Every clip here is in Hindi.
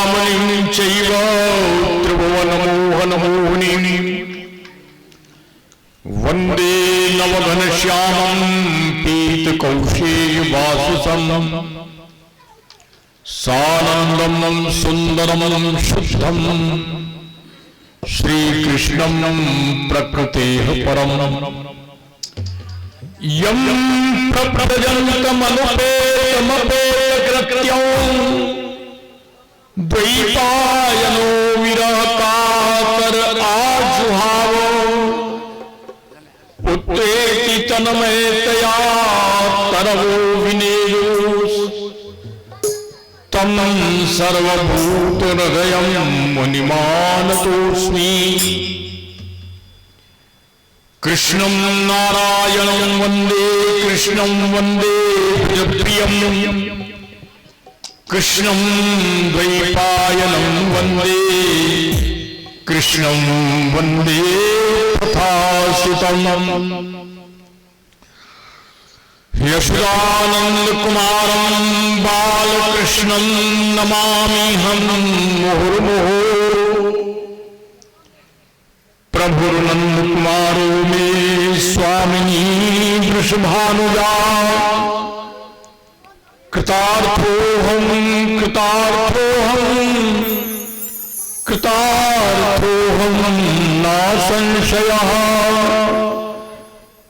चिंतामणिं चैव त्रिभुवनमोहनमोहिनीं वन्दे नवघनश्यामं पीतकौशेयवाससं सानन्दं सुन्दरं शुद्धं श्रीकृष्णं प्रकृतेः परम् यं प्रव्रजन्तमनुपेतमपेतकृत्यं द्वैपायनो विरहकातर आजुहावो पुत्रेति तन्मयतया तरवो विनेयुस् तं सर्वभूतहृदयं मुनिमानतोऽस्मि कृष्णं नारायणं वन्दे कृष्णं वन्दे प्रियं कृष्णं द्वैपायनं वन्दे कृष्णं वन्दे तथासितम् यशोदानन्दकुमारं बालकृष्णं नमाम्यहं मुहुर्मुहुः प्रभुर्नन्दकुमारो मे स्वामिनी वृषभानुजा कृतार्थोऽहं न संशयः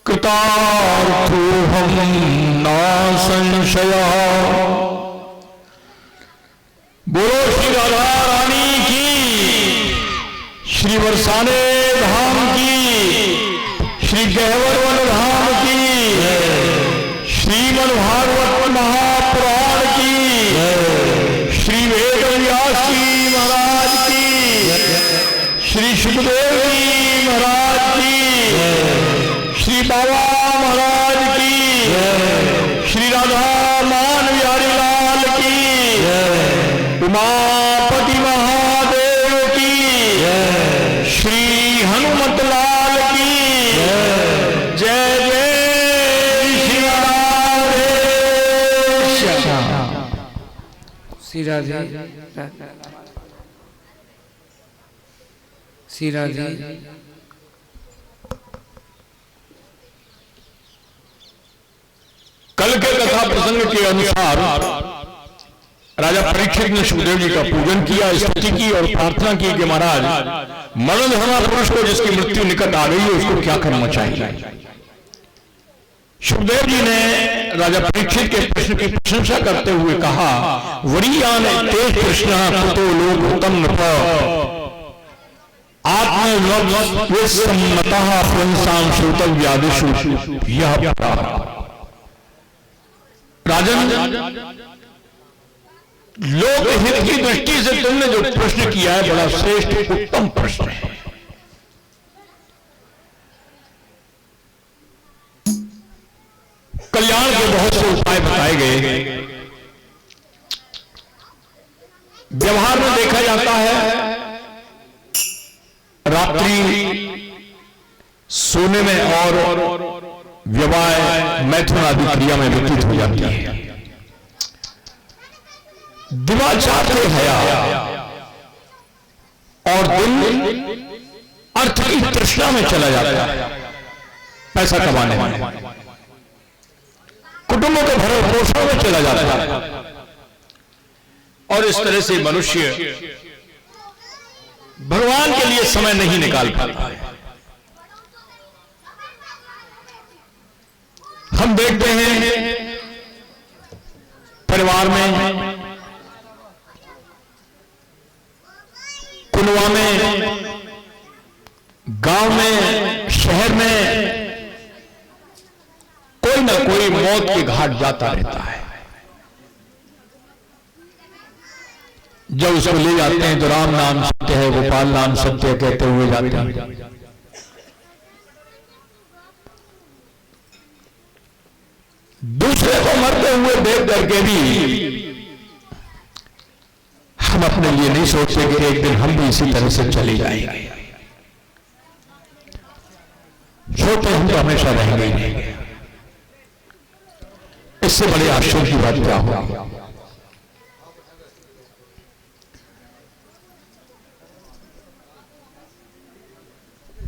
कृतार्थोऽहं न संशयः। बोलो श्री राधा रानी की, श्री बरसाने धाम की, श्री गहवर वन धाम की, श्रीमद् भागवत महापुराण की, श्री वेदव्यास जी महाराज की, श्री सुखदेव जी महाराज की, श्री बाबा महाराज की, श्री राधा मान बिहारी लाल की, उमापति महादेव की, श्री हनुमत लाल की जय जय श्री राधे श्री राधे श्री राधे। कल के कथा प्रसंग के अनुसार राजा परीक्षित ने सुखदेव जी का पूजन किया, स्तुति की और प्रार्थना की कि महाराज मरण धर्मा पुरुष को जिसकी मृत्यु निकट आ गई है उसको क्या करना चाहिए। सुखदेव जी ने राजा परीक्षित के प्रश्न की प्रशंसा करते हुए कहा, वरीयान तेज प्रश्न कुतो लोक उत्तम नृप आत्मवत्सम्मतः पुंसां श्रोतव्यादिषु यह राजन, लोक हित की दृष्टि से तुमने जो प्रश्न किया है बड़ा श्रेष्ठ उत्तम प्रश्न है। कल्याण के बहुत से उपाय बताए गए। व्यवहार में देखा जाता है रात्रि सोने में और विवाह मैथुन आदि क्रिया में व्यतीत हो जाती है। दिवाचार से हया और दिल अर्थ की तृष्णा में चला जाता है, पैसा कमाने में, कुटुंबों के भरण पोषण में चला जाता है और इस तरह से मनुष्य भगवान के लिए समय नहीं निकाल पाता है। हम देखते हैं परिवार में, कुनवा में, गांव में, शहर में कोई ना कोई मौत के घाट जाता रहता है। जब उसको ले जाते हैं तो राम नाम सत्य है, गोपाल नाम सत्य कहते हुए जाते हैं। दूसरे को मरते हुए देख करके भी हम अपने लिए नहीं सोचते कि एक दिन हम भी इसी तरह से चले जाएंगे। सोचते हम तो हमेशा रहेंगे ही नहीं। इससे बड़े आश्चर्य की बात क्या होगी।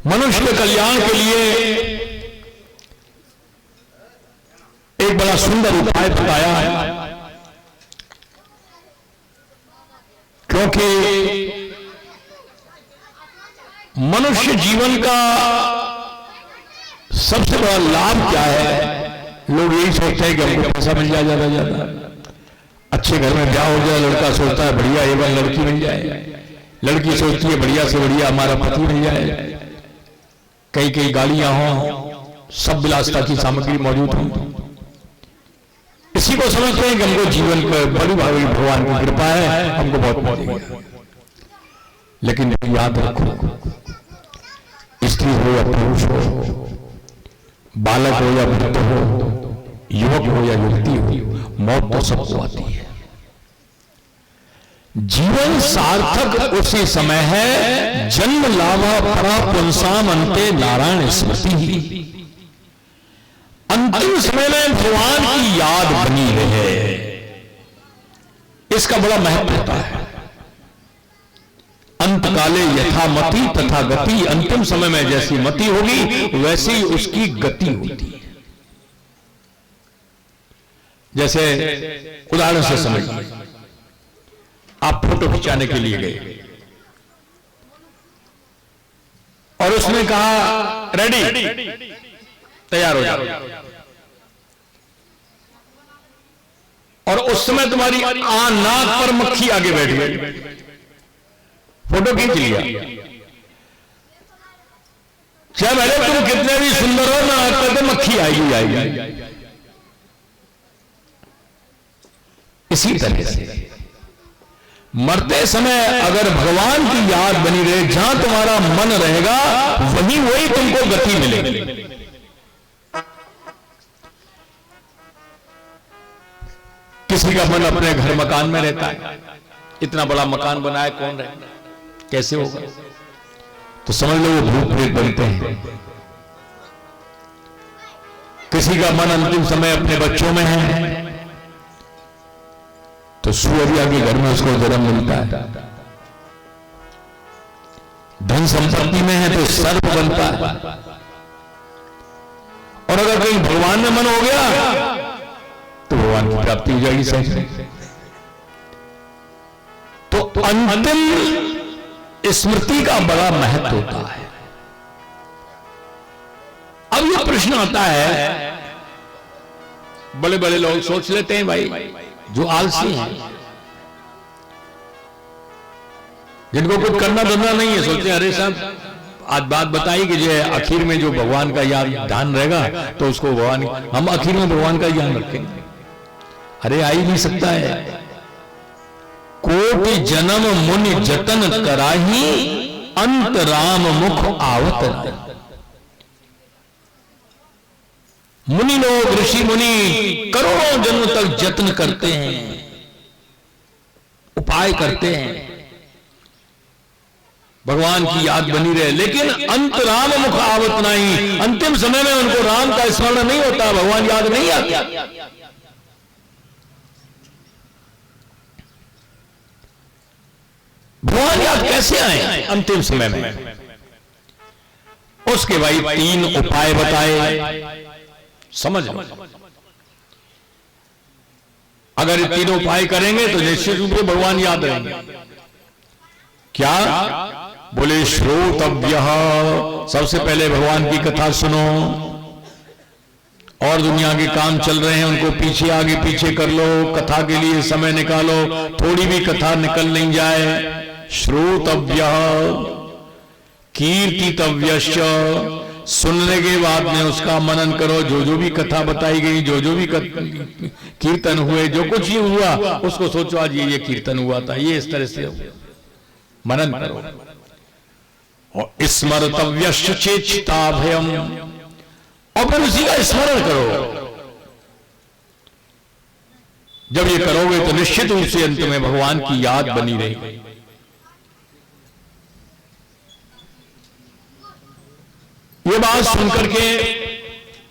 मनुष्य के कल्याण के लिए एक बड़ा सुंदर उपाय बताया है, क्योंकि मनुष्य जीवन का सबसे बड़ा लाभ क्या है? लोग यही सोचते हैं कि हमको पैसा मिल जाए, ज्यादा ज्यादा अच्छे घर में ब्याह हो जाए, लड़का सोचता है बढ़िया एवं लड़की मिल जाए, लड़की सोचती है बढ़िया से बढ़िया हमारा पति मिल जाए, कई कई गाड़ियां हों, सब विलासिता की सामग्री मौजूद हो। इसी को समझते हैं कि हमको जीवन पर बड़ी भारी भगवान की कृपा है, हमको बहुत मिलेगा। लेकिन याद रखो, स्त्री हो या पुरुष हो, बालक हो या वृद्ध हो, युवक हो या युवती हो, मौत तो सबको आती है। जीवन सार्थक उसी समय है जन्म लाभ परा पुंसाम अंते नारायण स्मृति ही। अंतिम समय में भगवान की याद बनी रहे, इसका बड़ा महत्व होता है। अंत काले यथा मति तथा गति, अंतिम समय में जैसी मति होगी वैसी ही उसकी गति होती है। जैसे उदाहरण से समझिए, आप फोटो खिंचाने के लिए गए और उसने कहा रेडी, तैयार हो जाओ, और उस समय तुम्हारी नाक पर मक्खी आगे बैठ गई, फोटो खींच लिया। चाहे भले तुम कितने भी सुंदर हो, ना आकर मक्खी आएगी। इसी तरह से मरते समय अगर भगवान की याद बनी रहे, जहां तुम्हारा मन रहेगा वही तुमको गति मिलेगी। किसी का मन अपने घर मकान में रहता है, इतना बड़ा मकान बनाए कौन रहेगा, कैसे होगा? तो समझ लो वो भूत प्रेत बनते हैं। किसी का मन अंतिम समय अपने बच्चों में है, तो सूर्या के घर में उसको जन्म मिलता है। धन संपत्ति में है तो सर्प बनता है, और अगर कहीं भगवान में मन हो गया तो भगवान की प्राप्ति हो जाएगी। सही तो अंतिम स्मृति का बड़ा महत्व होता है। अब यह प्रश्न आता है, बड़े बड़े लोग सोच लेते हैं भाई, जो आलसी हैं, जिनको कुछ करना धंधा नहीं है, सोचते हैं अरे साहब आज बात बताई कि जो आखिर में जो भगवान का याद ध्यान रहेगा तो उसको भगवान, हम आखिर में भगवान का ध्यान रखेंगे। अरे आ ही नहीं सकता है। कोटि जन्म मुनि जतन कराही, अंत राम मुख आवत। मुनि लोग, ऋषि मुनि करोड़ों जन्म तक जत्न करते हैं, उपाय करते हैं, भगवान की याद बनी रहे, लेकिन अंत राम मुख आवत नहीं। अंतिम समय में उनको राम का स्मरण नहीं होता, भगवान याद नहीं आता। भगवान याद कैसे आए अंतिम समय में? उसके भाई 3 उपाय बताए, समझ लो। अगर ये 3 उपाय करेंगे तो निश्चित रूप से भगवान याद रहेंगे। क्या? बोले श्रोतव्यः, सबसे पहले भगवान की कथा सुनो। और दुनिया के काम चल रहे हैं उनको पीछे आगे पीछे कर लो, कथा के लिए समय निकालो, थोड़ी भी कथा निकल नहीं जाए। श्रोतव्यः कीर्तितव्यश्च, सुनने के बाद में उसका मनन करो। जो जो भी कथा बताई गई, जो जो भी कीर्तन हुए, जो कुछ ही हुआ उसको सोचो आज ये कीर्तन हुआ था, ये इस तरह से मनन करो। और स्मर्तव्यश्च चेष्टाभयम्, और फिर उसी का स्मरण करो। जब ये करोगे तो निश्चित रूप से अंत में भगवान की याद बनी रहेगी। ये बात सुनकर के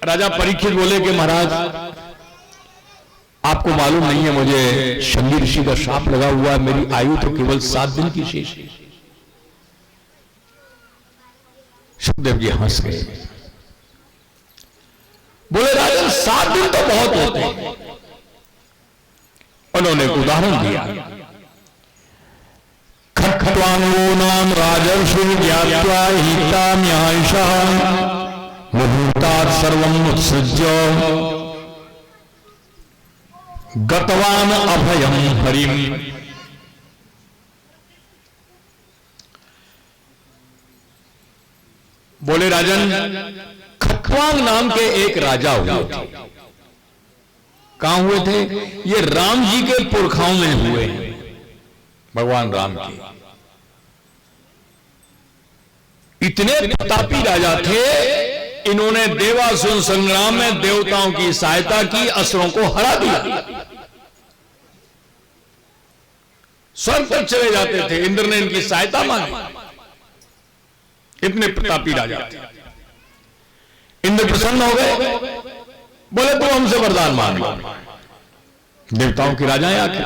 राजा परीक्षित बोले कि महाराज आपको मालूम नहीं है, मुझे शंगी ऋषि का श्राप लगा हुआ है, मेरी आयु तो केवल 7 दिन की शेष है। सुखदेव जी हंस गए, बोले राजन 7 दिन तो बहुत होते हैं। उन्होंने एक उदाहरण दिया, खट्वांगो नाम राजर्षि ज्ञात्वा हिताम्यायशः मुहूर्तात् सर्वम् उत्सृज्य गतवान अभयम हरिम। बोले राजन, खट्वांग नाम के एक राजा हुए थे। कहां हुए थे? ये राम जी के पुरखाओं में हुए हैं, भगवान राम के। इतने प्रतापी राजा थे, इन्होंने देवासुर संग्राम में देवताओं की सहायता की, असुरों को हरा दिया, स्वर्ग तक चले जाते थे, इंद्र ने इनकी सहायता मांगी। इतने प्रतापी राजा थे। इंद्र प्रसन्न हो गए, बोले तुम हमसे वरदान मांग लो। देवताओं के राजा हैं आखिर।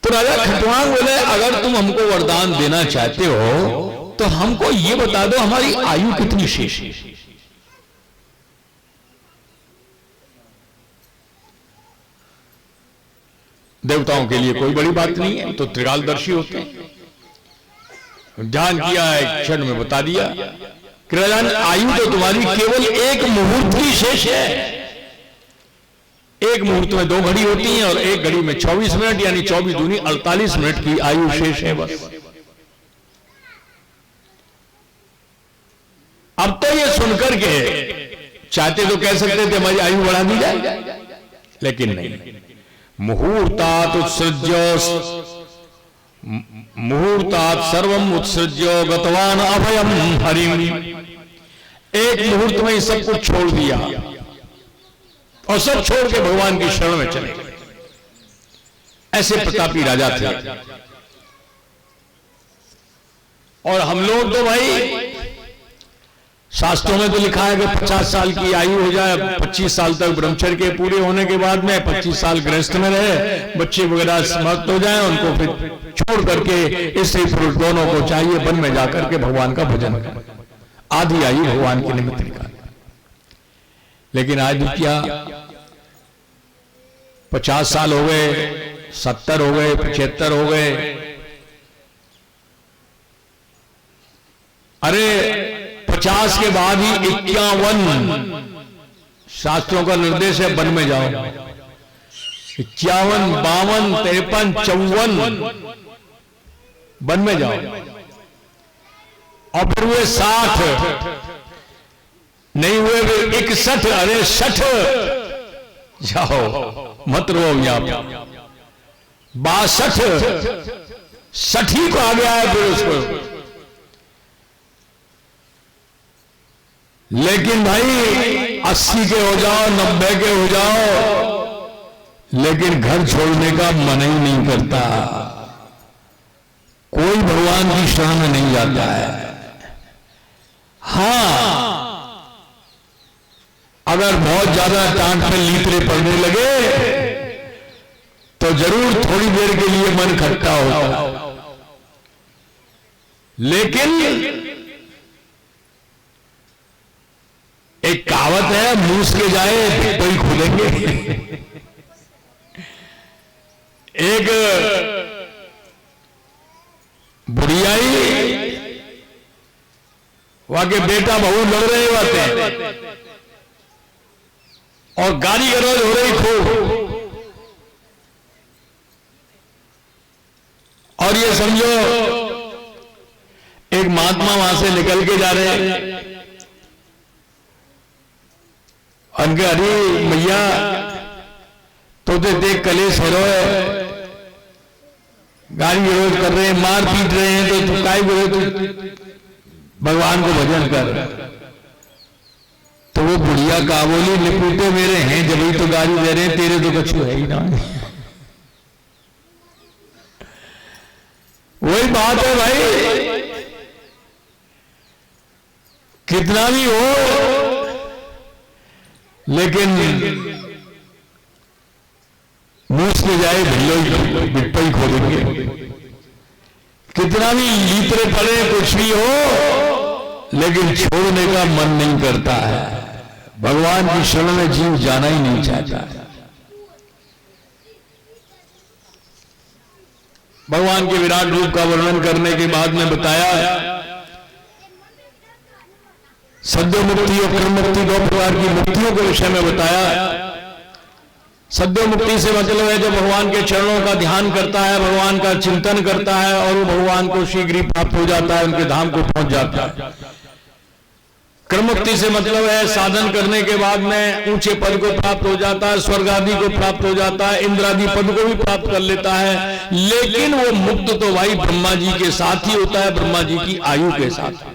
तो राजा खट्वांग बोले अगर तुम हमको वरदान देना चाहते हो तो हमको ये बता दो हमारी आयु कितनी शेष है। देवताओं के लिए कोई बड़ी बात नहीं है, तो त्रिकालदर्शी होते हैं। ध्यान किया, एक क्षण में बता दिया कि राजन आयु तो तुम्हारी केवल एक मुहूर्त की शेष है। एक मुहूर्त में 2 घड़ी होती है और एक घड़ी में 24 मिनट, यानी 24 दूनी 48 मिनट की आयु शेष है बस। अब तो ये सुनकर के चाहते तो कह सकते थे हमारी आयु बढ़ा दी जाए, लेकिन नहीं। मुहूर्तात् उत्सृज्य मुहूर्तात् सर्वम उत्सृज्य गतवान अभयम हरिम। एक मुहूर्त में ही सब कुछ छोड़ दिया और सब छोड़ के भगवान की शरण में चले गए। ऐसे प्रतापी राजा थे। और हम लोग तो भाई शास्त्रों में तो लिखा है कि 50 साल की आयु हो जाए, 25 साल तक ब्रह्मचर्य के पूरे होने के बाद में 25 साल गृहस्थ में रहे, बच्चे वगैरह समाप्त हो जाएं, उनको फिर छोड़ करके स्त्री पुरुष दोनों को चाहिए वन में जाकर के भगवान का भजन करें, आधी आयु भगवान के निमित्त निकाल। लेकिन आज क्या 50 साल हो गए, 70 हो गए, 75 हो गए। अरे 50 के बाद ही 51 शास्त्रों का निर्देश है, वन में जाओ। 51, 52, 53, 54 वन में जाओ। और फिर हुए 60, नहीं हुए फिर 61, अरे 60 जाओ, मत रो यहां। 62, 60 को आ गया है फिर उसको। लेकिन भाई 80 के हो जाओ, 90 के हो जाओ, लेकिन घर छोड़ने का मन ही नहीं करता। कोई भगवान की शरण में नहीं जाता है। हाँ, अगर बहुत ज्यादा टांट पे लीतरे पड़ने लगे तो जरूर थोड़ी देर के लिए मन खट्टा होता, लेकिन एक कहावत है, मूस के जाए तो ही खुलेंगे। एक बुढ़ियाई वहां के बेटा बहू लड़ रहे होते और गाली गलौज हो रही खूब, और ये समझो एक महात्मा वहां से निकल के जा रहे हैं। उनके अरे मैया तो देख कलेश है, गाली गलौज कर रहे हैं, मार पीट रहे हैं, तो तू काय बोले, तू भगवान को भजन कर। तो वो बुढ़िया का बोली, निपुटे मेरे हैं जब ही तो गाली दे रहे हैं, तेरे तो कछु है ही ना। वही बात है भाई, कितना भी हो लेकिन मूस में जाए भिल्लो बिट्टो ही खोलेंगे। कितना भी लीतरे पड़े कुछ भी हो, लेकिन छोड़ने का मन नहीं करता है। भगवान की शरण में जीव जाना ही नहीं चाहता है। भगवान के विराट रूप का वर्णन करने के बाद में बताया सद्यो मुक्ति और क्रम मुक्ति दो प्रकार की मुक्तियों के विषय में बताया। सद्यो मुक्ति से मतलब है जब भगवान के चरणों का ध्यान करता है, भगवान का चिंतन करता है और वो भगवान को शीघ्र ही प्राप्त हो जाता है, उनके धाम को पहुंच जाता है। क्रम मुक्ति से मतलब है साधन करने के बाद में ऊंचे पद को प्राप्त हो जाता है, स्वर्ग आदि को प्राप्त हो जाता है, इंद्र आदि पद को भी प्राप्त कर लेता है। लेकिन वो मुक्त तो भाई ब्रह्मा जी के साथ ही होता है, ब्रह्मा जी की आयु के साथ।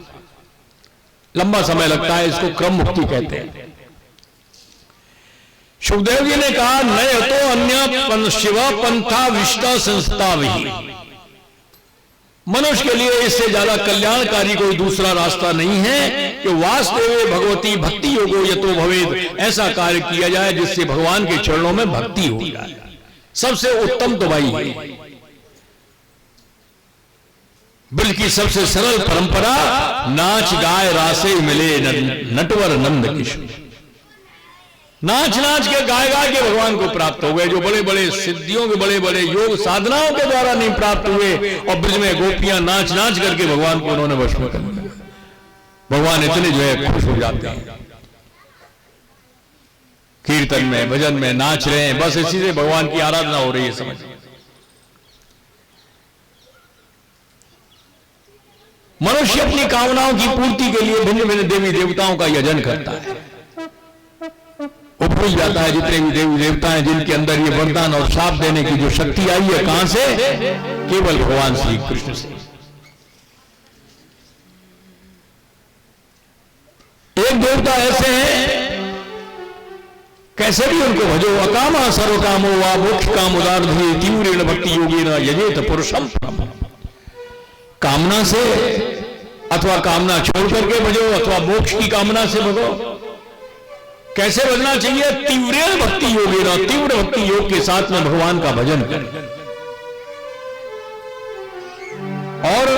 लंबा समय लगता है, इसको क्रम मुक्ति कहते हैं। सुखदेव जी ने कहा नय तो अन्य शिव पंथा विष्टा संस्था भी, मनुष्य के लिए इससे ज्यादा कल्याणकारी कोई दूसरा रास्ता नहीं है कि वास्तव भगवती भक्ति योगो यतो भवेद, ऐसा कार्य किया जाए जिससे भगवान के चरणों में भक्ति हो जाए। सबसे उत्तम तो भाई है, बल्कि सबसे सरल परंपरा नाच गाय रासे मिले नटवर नंद किशोर। नाच नाच के गाय गा के भगवान को प्राप्त हो गए, जो बड़े बड़े सिद्धियों के बड़े बड़े योग साधनाओं के द्वारा नहीं प्राप्त हुए। और ब्रज में गोपियां नाच नाच करके भगवान को उन्होंने वश में कर लिया। भगवान इतने जो है खुश हो जाते हैं, कीर्तन में भजन में नाच रहे हैं, बस इसी से भगवान की आराधना हो रही है। समझ मनुष्य अपनी कामनाओं की पूर्ति के लिए भिन्न भिन्न देवी देवताओं का यजन करता है। वो भूल जाता है जितने भी देवी देवता हैं जिनके अंदर ये वरदान और शाप देने की जो शक्ति आई है, कहां से? केवल भगवान श्री कृष्ण से। एक देवता ऐसे हैं, कैसे भी उनको भजो, अकामा सर्वकामो वा मोक्ष काम उदारधि तीव्रेण भक्ति योगेन यजेत पुरुषम। कामना से अथवा कामना छोड़ करके भजो अथवा मोक्ष की कामना से भजो। कैसे भजना चाहिए? तीव्र भक्ति योगेन, तीव्र भक्ति योग के साथ में भगवान का भजन करें। और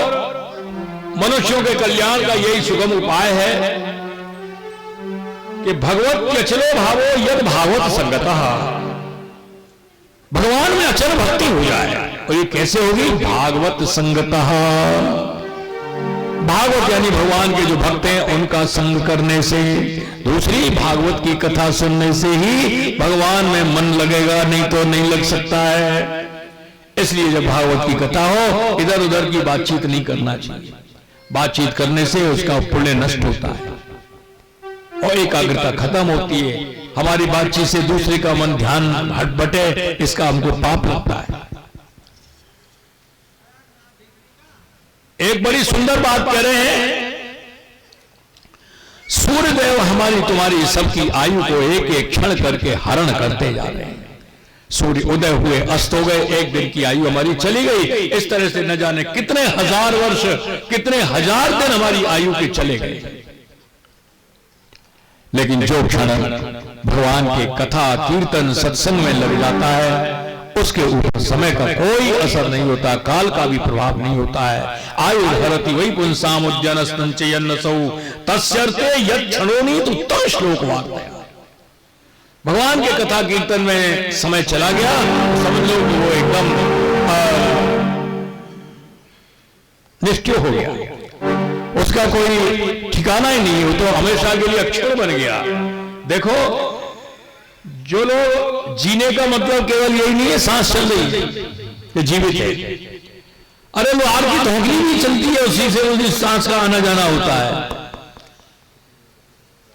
मनुष्यों के कल्याण का यही सुगम उपाय है कि भगवत अचलो भावो यद भावत संगतः, भगवान में अचल भक्ति हो जाए। और ये कैसे होगी? भागवत संगतः। भागवत यानी भगवान के जो भक्त हैं उनका संग करने से, दूसरी भागवत की कथा सुनने से ही भगवान में मन लगेगा, नहीं तो नहीं लग सकता है। इसलिए जब भागवत की कथा हो, इधर उधर की बातचीत नहीं करना चाहिए। बातचीत करने से उसका पुण्य नष्ट होता है और एकाग्रता खत्म होती है। हमारी बातचीत से दूसरे का मन ध्यान हट बटे, इसका हमको पाप लगता है। एक बड़ी सुंदर बात कह रहे हैं, सूर्यदेव हमारी तुम्हारी सबकी आयु को एक एक क्षण करके हरण करते जा रहे हैं। सूर्य उदय हुए अस्त हो गए, एक दिन की आयु हमारी चली गई। इस तरह से न जाने कितने हजार वर्ष, कितने हजार दिन हमारी आयु के चले गए। लेकिन जो क्षण भगवान के कथा कीर्तन सत्संग में लग जाता है, उसके ऊपर समय का कोई असर नहीं होता, काल का भी प्रभाव नहीं होता है। आयु धरती वही पुंसाम उज्जन संचयन सौ तस्यर्थे यत् क्षणोनीत उत्तम श्लोक वाक्य। भगवान के कथा कीर्तन में समय चला गया, समझ लो कि वो एकदम निष्क्रिय हो गया, उसका कोई ठिकाना ही नहीं, वो तो हमेशा के लिए अक्षर बन गया। देखो, जो लोग जीने का मतलब केवल यही नहीं है सांस चल रही है ये जीवित है। अरे लोहार की धोखली भी चलती है, उसी से उसी सांस का आना जाना होता है।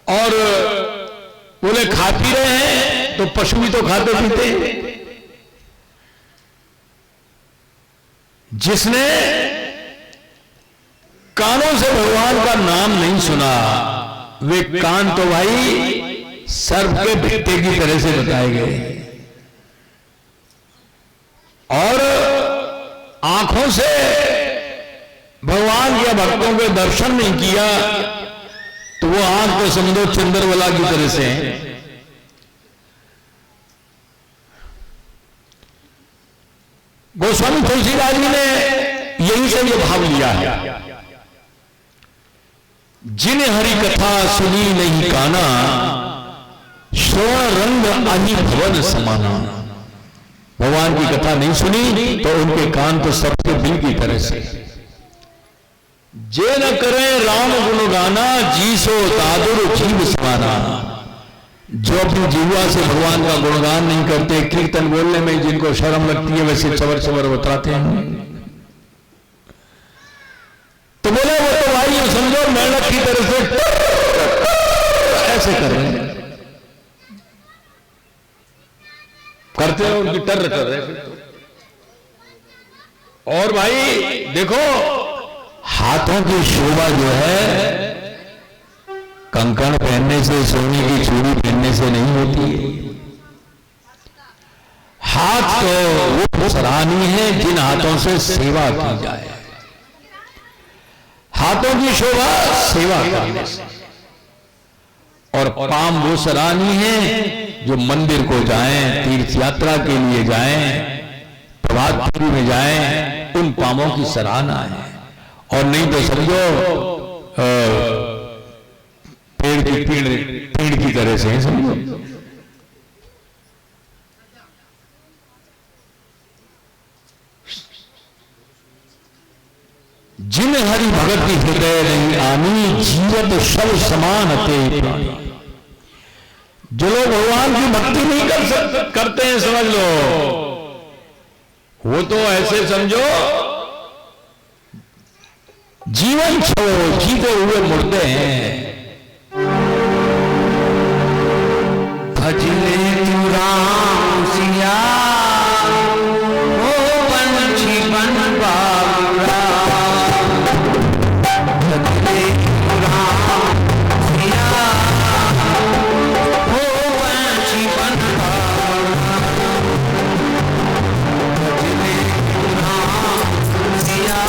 और बोले खा पी रहे हैं तो पशु भी तो खाते पीते हैं। जिसने कानों से भगवान का नाम नहीं सुना, वे कान तो भाई सर्प के भित्ते की तरह से बताए गए। और आंखों से भगवान या भक्तों के दर्शन नहीं किया तो वो आंख को समझो चंद्रवला की तरह से है। गोस्वामी तुलसीदास जी ने यही से ये भाव लिया है, जिन हरि कथा सुनी नहीं काना, श्रवण रंग आदि भवन समाना। भगवान की कथा नहीं सुनी तो उनके कान तो सबके दिल की तरह से। जे न करें राम गुण गाना, जी सो दादुर जीव समाना। जो अपनी जीवा से भगवान का गुणगान नहीं करते, कीर्तन बोलने में जिनको शर्म लगती है, वैसे चवर चवर बतराते हैं। तो बोले वो तो भाई ये समझो मेंढक की तरह से ऐसे कर रहे हैं, करते हैं, उनकी टर कर रहे हैं। और भाई देखो, हाथों की शोभा जो है कंकण पहनने से, सोने की चूड़ी पहनने से नहीं होती है। हाथ तो वो सराहनीय है जिन हाथों से सेवा की जाए। हाथों की शोभा सेवा करने से। और पांव वो सराहनीय है जो मंदिर को जाएं, तीर्थ यात्रा के लिए जाएं, प्रभात फेरी में जाएं, उन पांवों की सराहना है। और नहीं तो समझो पेड़ की तरह से है, समझो। जिन हरि भगत हृदय नहीं आनी, जीवत सब समान ते प्राणी। जो लोग भगवान की भक्ति नहीं करते हैं, समझ लो वो तो ऐसे समझो जीवन छोड़ो, जीते हुए मुर्दे हैं। भजले तू राम सिया, ओ पंछी बन बाबूरा। भजले तू राम सिया, ओ पंछी बन बाबूरा। भजले तू राम सिया,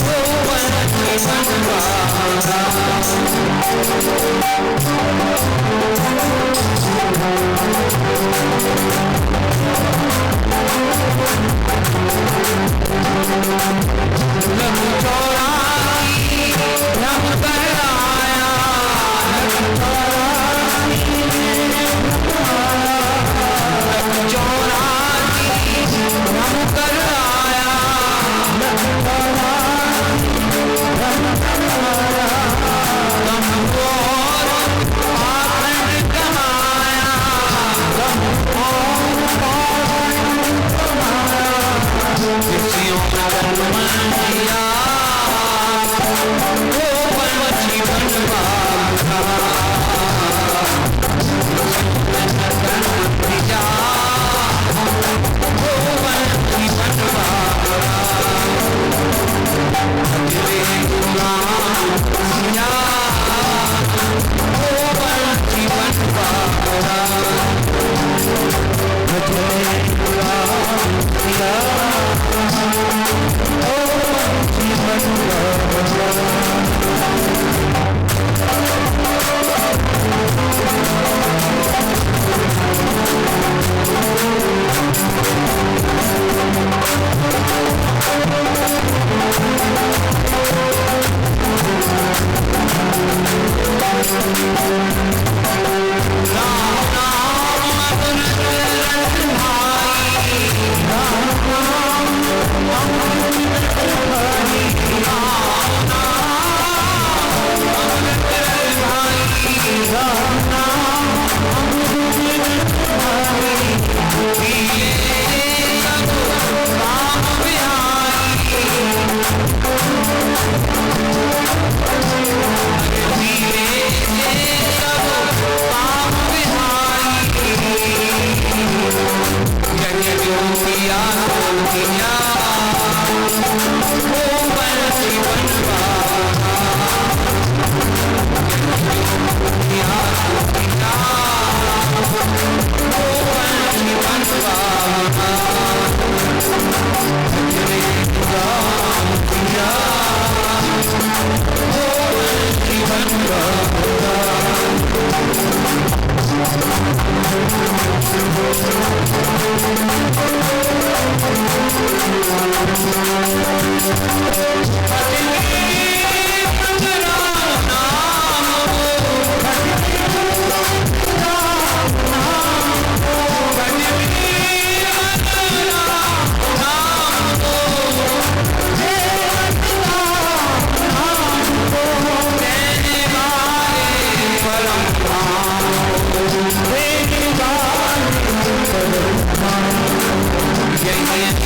ओ पंछी बन बाबूरा। Oh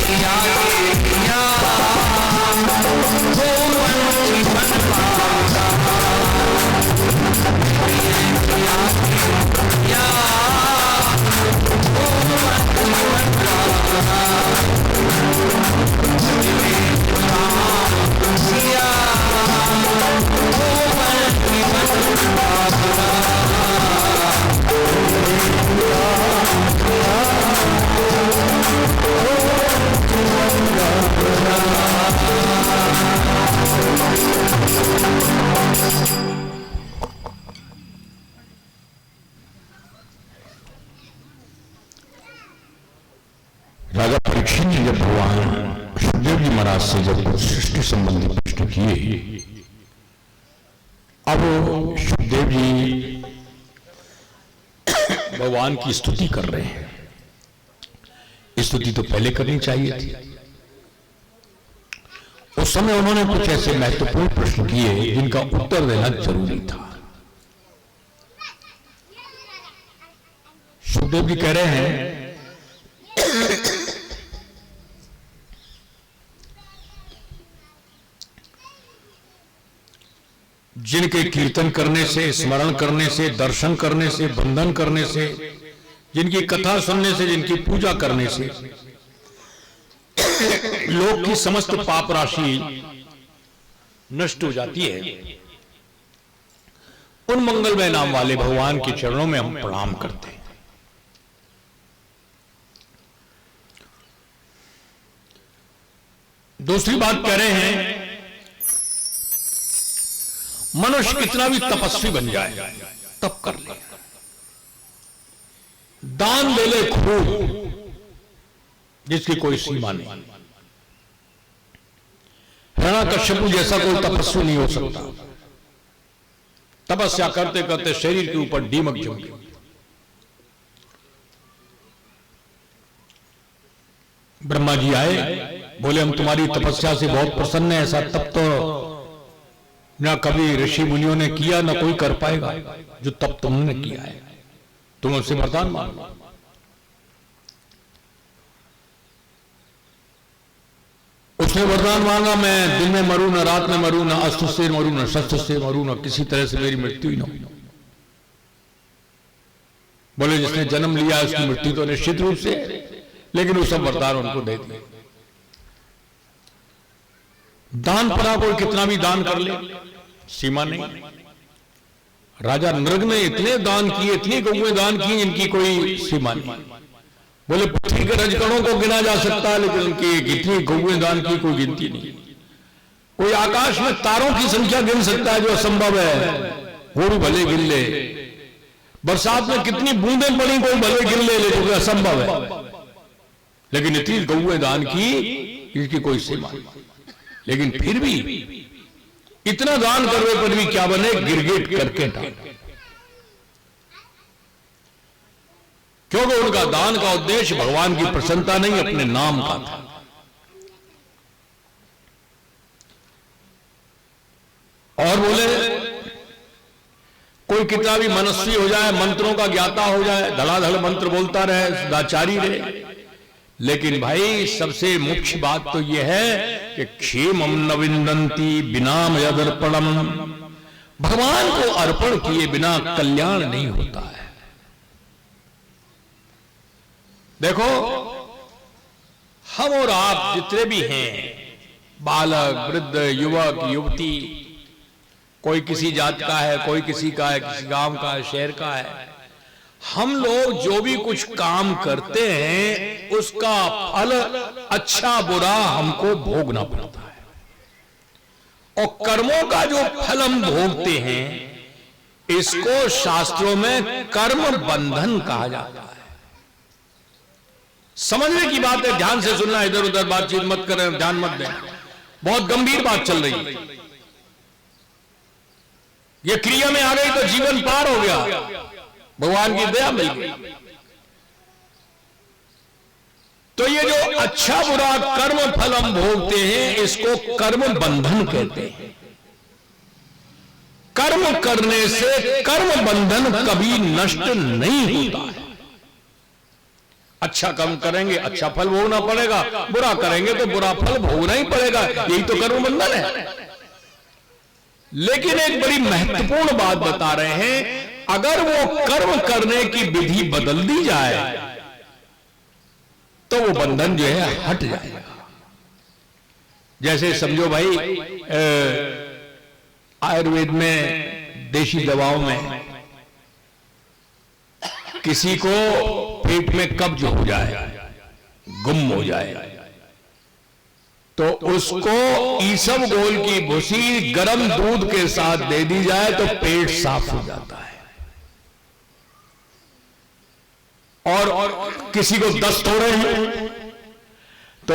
सिया सिया हो पंछी बन पाता सिया सिया हो पंछी बन पाता सिया हो पंछी बन पाता राजा परीक्षित ने जब भगवान सुखदेव जी महाराज से जब सृष्टि संबंधी प्रश्न किए, अब सुखदेव जी भगवान की स्तुति कर रहे हैं। स्तुति तो पहले करनी चाहिए थी। उस समय उन्होंने कुछ ऐसे महत्वपूर्ण प्रश्न किए जिनका उत्तर देना जरूरी था। सुखदेव जी कह रहे हैं जिनके कीर्तन करने से, स्मरण करने से, दर्शन करने से, बंधन करने से, जिनकी कथा सुनने से, जिनकी पूजा करने से लोक की समस्त पाप राशि नष्ट हो जाती है, उन मंगलमय नाम वाले भगवान के चरणों में हम प्रणाम करते हैं। दूसरी बात कह रहे हैं, मनुष्य कितना भी तपस्वी बन जाए, तप कर ले, दान दे ले खूब, जिसकी कोई सीमा नहीं। हिरण्यकश्यप जैसा कोई तपस्वी नहीं हो सकता। तपस्या करते करते शरीर के ऊपर दीमक जम गई। ब्रह्मा जी आए, बोले हम तुम्हारी तपस्या से बहुत प्रसन्न है, ऐसा तप तो ना कभी ऋषि मुनियों ने किया, ना कोई कर पाएगा जो तप तुमने किया है, तुम उससे वरदान मांगो। उसने वरदान मांगा, मैं दिन में मरूं ना, रात में मरूं ना, अस्त्र से मरूं ना, शस्त्र से मरूं ना, किसी तरह से मेरी मृत्यु ही ना हो। बोले जिसने जन्म लिया उसकी मृत्यु तो निश्चित रूप से, लेकिन वो सब वरदान उनको दे दिए। दान परा कोई कितना भी दान कर ले, सीमा नहीं। राजा नृग ने इतने दान किए, इतनी गौएं दान की, इनकी कोई सीमा नहीं। बोले पृथ्वी के रजकणों को गिना जा सकता है, लेकिन उनकी कितनी गौएं दान की कोई गिनती नहीं। कोई आकाश में तारों की संख्या गिन सकता है जो असंभव है, वो भी भले गिन ले। बरसात में कितनी बूंदें पड़ी कोई भले गिन ले, लेकिन असंभव है। लेकिन इतनी गौएं दान की, इसकी कोई सीमा नहीं। लेकिन फिर भी इतना दान करने पर भी क्या बने, गिरगिट करके डाल। क्योंकि उनका दान का उद्देश्य भगवान की प्रसन्नता नहीं, अपने नाम का था। और बोले कोई कितना भी मनस्वी हो जाए, मंत्रों का ज्ञाता हो जाए, धड़ाधड़ मंत्र बोलता रहे, सदाचारी रहे, लेकिन भाई सबसे मुख्य बात तो यह है कि क्षेमम न विंदन्ति बिना यदर्पणम, भगवान को अर्पण किए बिना कल्याण नहीं होता है। देखो हम और आप जितने भी हैं, बालक, वृद्ध, युवक, युवती, कोई किसी जात का है, कोई किसी का है, किसी गांव का है, शहर का है, हम लोग जो भी कुछ काम करते हैं उसका फल अच्छा बुरा हमको भोगना पड़ता है। और कर्मों का जो फल हम भोगते हैं इसको शास्त्रों में कर्म बंधन कहा जाता है। समझने की बात है, ध्यान से सुनना, इधर उधर बातचीत मत करें, ध्यान मत दें, बहुत गंभीर बात चल रही है। ये क्रिया में आ गई तो जीवन पार हो गया, भगवान की दया मिल गई। तो ये जो अच्छा बुरा कर्म फल हम भोगते हैं इसको कर्म बंधन कहते हैं। कर्म करने से कर्म बंधन कभी नष्ट नहीं होता है। अच्छा कर्म करेंगे अच्छा फल भोगना पड़ेगा, बुरा करेंगे तो बुरा फल भोगना ही पड़ेगा, यही तो कर्म बंधन है। लेकिन एक बड़ी महत्वपूर्ण बात बता रहे हैं, अगर वो कर्म करने की विधि बदल दी जाए तो वो बंधन जो है हट जाएगा। जैसे समझो भाई आयुर्वेद में, देशी दवाओं में किसी को पेट में कब्ज हो जाए, गुम हो जाए, तो उसको ईसबगोल की भूसी गर्म दूध के साथ दे दी जाए तो पेट साफ हो जाता है। और किसी को दस्त हो रहे हैं तो